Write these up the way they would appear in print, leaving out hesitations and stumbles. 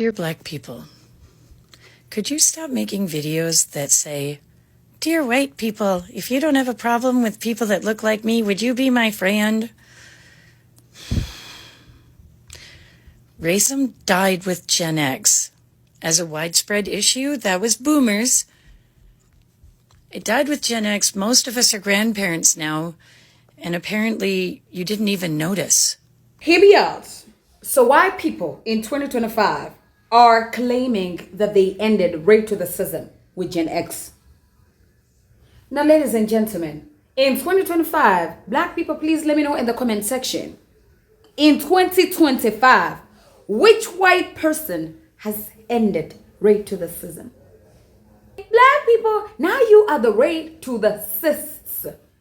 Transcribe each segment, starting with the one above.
Dear Black people, could you stop making videos that say, "Dear white people, if you don't have a problem with people that look like me, would you be my friend?" Racism died with Gen X. As a widespread issue, that was boomers. It died with Gen X. Most of us are grandparents now, and apparently you didn't even notice. Hear me out. So white people in 2025 are claiming that they ended rape to the system with Gen X. Now, ladies and gentlemen, in 2025, black people, please let me know in the comment section. In 2025, which white person has ended rape to the system? Black people, now you are the rape to the cysts.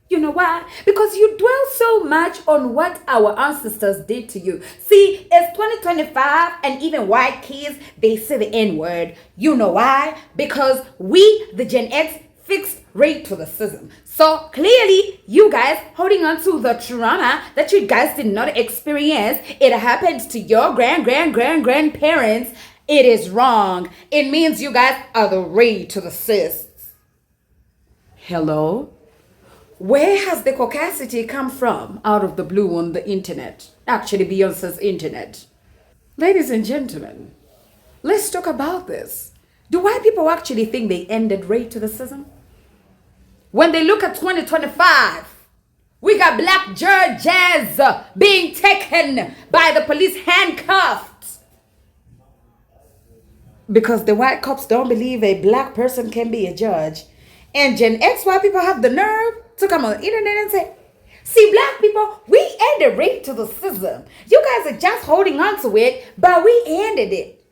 You know why? Because you dwell so much on what our ancestors did to you. See, it's 2025 and even white kids, they say the N-word. You know why? Because we, the Gen X, fixed rape to the system. So clearly, you guys holding on to the trauma that you guys did not experience. It happened to your grandparents. It is wrong. It means you guys are the rape to the cysts. Hello? Where has the caucasity come from out of the blue on the internet? Actually, Beyonce's internet. Ladies and gentlemen, let's talk about this. Do white people actually think they ended rape to the system? When they look at 2025, we got black judges being taken by the police handcuffed. Because the white cops don't believe a black person can be a judge. And Gen X white people have the nerve to come on the internet and say, "See, black people, we ended rape to the system. You guys are just holding on to it, but we ended it."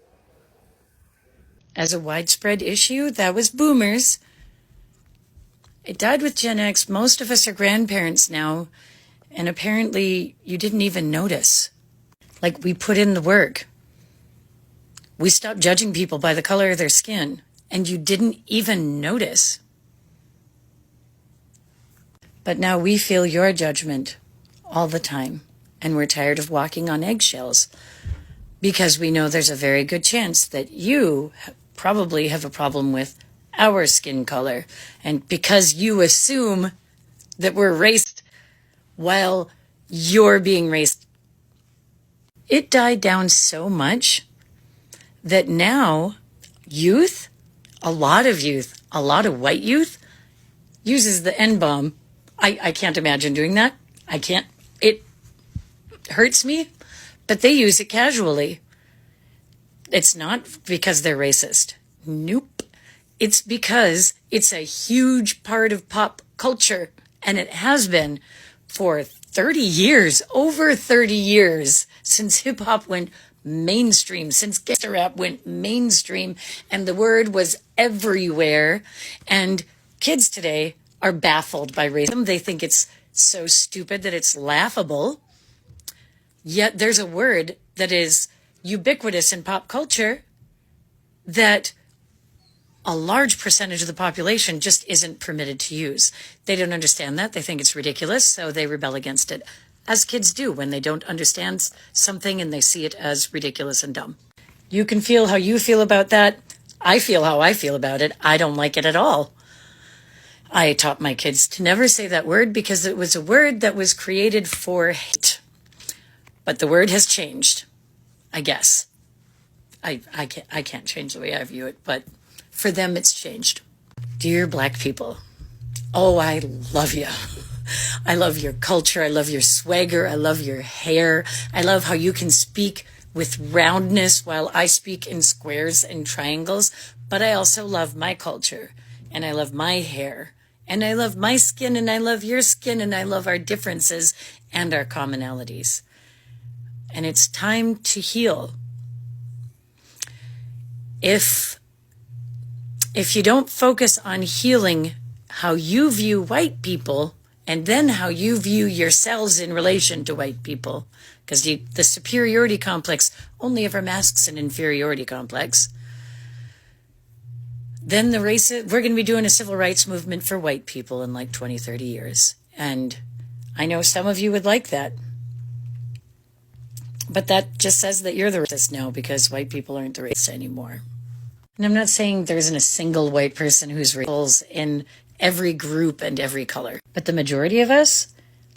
As a widespread issue, that was boomers. It died with Gen X. Most of us are grandparents now, and apparently you didn't even notice. Like, we put in the work. We stopped judging people by the color of their skin, and you didn't even notice. But now we feel your judgment all the time, and we're tired of walking on eggshells because we know there's a very good chance that you probably have a problem with our skin color, and because you assume that we're racist while you're being racist. It died down so much that now youth, a lot of white youth, uses the N-bomb. I can't imagine doing that. I can't. It hurts me, but they use it casually. It's not because they're racist. Nope. It's because it's a huge part of pop culture, and it has been for 30 years, over 30 years, since hip-hop went mainstream, since gangsta rap went mainstream, and the word was everywhere. And kids today are baffled by racism. They think it's so stupid that it's laughable. Yet there's a word that is ubiquitous in pop culture that a large percentage of the population just isn't permitted to use. They don't understand that. They think it's ridiculous, so they rebel against it, as kids do when they don't understand something and they see it as ridiculous and dumb. You can feel how you feel about that. I feel how I feel about it. I don't like it at all. I taught my kids to never say that word because it was a word that was created for hate. But the word has changed, I guess. I can't change the way I view it, but for them it's changed. Dear black people, oh, I love you. I love your culture. I love your swagger. I love your hair. I love how you can speak with roundness while I speak in squares and triangles. But I also love my culture, and I love my hair, and I love my skin, and I love your skin, and I love our differences and our commonalities. And it's time to heal. If you don't focus on healing how you view white people, and then how you view yourselves in relation to white people, because the superiority complex only ever masks an inferiority complex, then we're going to be doing a civil rights movement for white people in like 20, 30 years. And I know some of you would like that. But that just says that you're the racist now because white people aren't the racist anymore. And I'm not saying there isn't a single white person who's racist in every group and every color. But the majority of us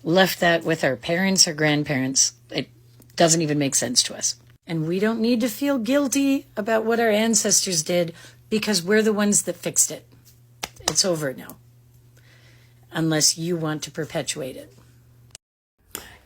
left that with our parents or grandparents. It doesn't even make sense to us. And we don't need to feel guilty about what our ancestors did because we're the ones that fixed it. It's over now. Unless you want to perpetuate it.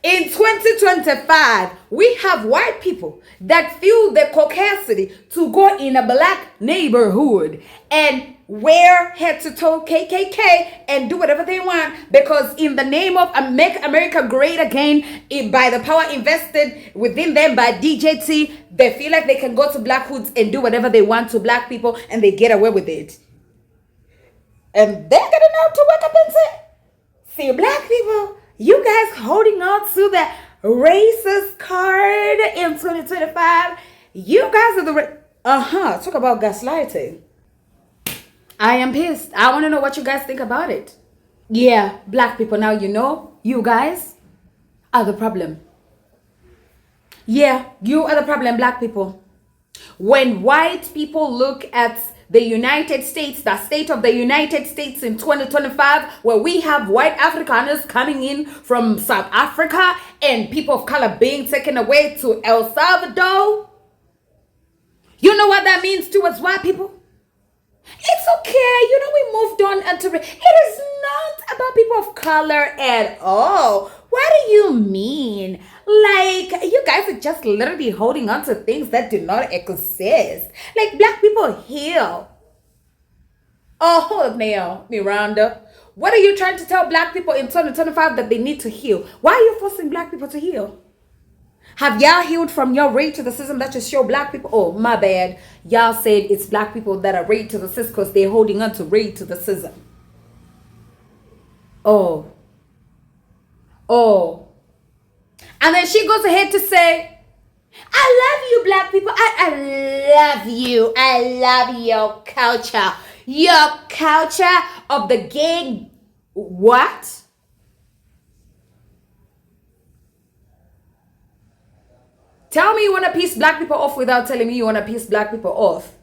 In 2025, we have white people that feel the caucasity to go in a black neighborhood and wear head-to-toe KKK and do whatever they want because in the name of Make America Great Again, by the power invested within them by DJT, they feel like they can go to black hoods and do whatever they want to black people and they get away with it. And they're gonna know to wake up and say, see, black people, you guys holding on to the racist card in 2025. You guys are the talk about gaslighting. I am pissed. I want to know what you guys think about it. Yeah, black people, now you know you guys are the problem. Yeah, you are the problem, black people. When white people look at the United States, the state of the United States in 2025, where we have white Afrikaners coming in from South Africa and people of color being taken away to El Salvador, you know what that means to us white people? It's okay, you know, we moved on until it is not about people of color at all. What do you mean? Like, you guys are just literally holding on to things that do not exist. Like, black people heal. Oh, hold up now, Miranda. What are you trying to tell black people in 2025 that they need to heal? Why are you forcing black people to heal? Have y'all healed from your rate to the system that just show black people? Oh, my bad. Y'all said it's black people that are rate to the system because they're holding on to rate to the system. Oh. And then she goes ahead to say, I love you, black people. I love you. I love your culture. Your culture of the gay. What? Tell me you want to piss black people off without telling me you want to piss black people off.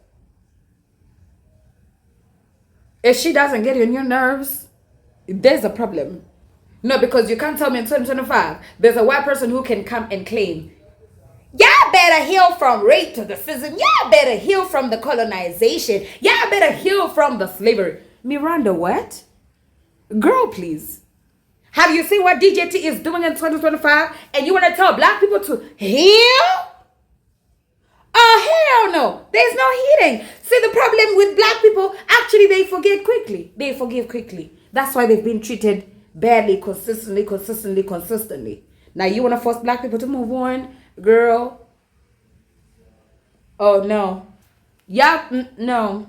If she doesn't get on your nerves, there's a problem. No, because you can't tell me in 2025 there's a white person who can come and claim, y'all better heal from rape to the system. Y'all better heal from the colonization. Y'all better heal from the slavery. Miranda, what? Girl, please. Have you seen what DJT is doing in 2025? And you want to tell black people to heal? Oh, hell no. There's no healing. See, the problem with black people, actually, they forget quickly. They forgive quickly. That's why they've been treated badly, consistently. Now, you want to force black people to move on? Girl. Oh, no. Yeah, no.